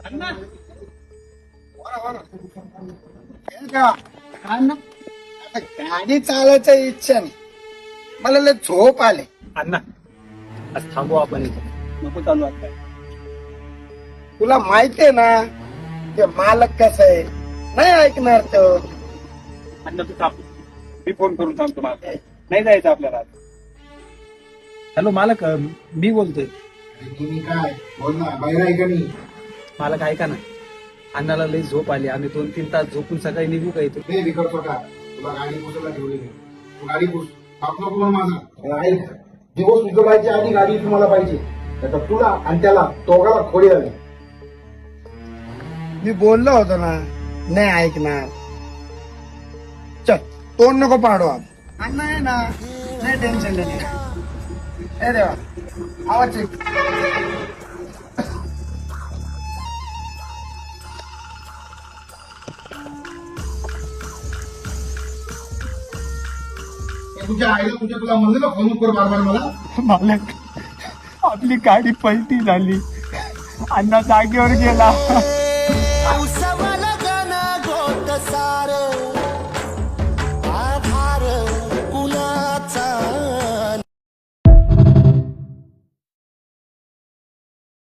अण्णा गाडी चालायची इच्छा नाही, मला लय झोप आले. अण्णा आज थांबू आपण इथं. नको चालू आता. तुला माहितीये ना ते मालक कसं आहे, नाही ऐकणार तो. अण्णा तू थांब, मी फोन करून सांगतो मला. नाही जायचं आपल्याला आज. हॅलो मालक, मी बोलतोय. काय बोल ना, बाहेर आहे का नाही? मालक ऐका ना, अण्णाला लई झोप आली. आम्ही 2-3 तास झोपून सकाळी निघू का इथून? नाही बिकट छोटा, तुला गाडी पुसायला ठेवली नाही. तू गाडी पुस, बाप नको म्हणून माझा. ऐक, दिवस उजवायच्या आधी गाडी तुम्हाला पाहिजे. आता तुला आणि त्याला दोघाला खोडी आली. मी बोललो होतो ना, नाही ऐकणार. चल तोंड नको पाडू आज. अण्णा आहे ना, नाही टेन्शन नाही. ए देवा, आवाज check. तुझ्या आईला तुला म्हणलं ना फोन कर बार मला. मालक, आपली गाडी पलटी झाली. अण्णा जागेवर गेला.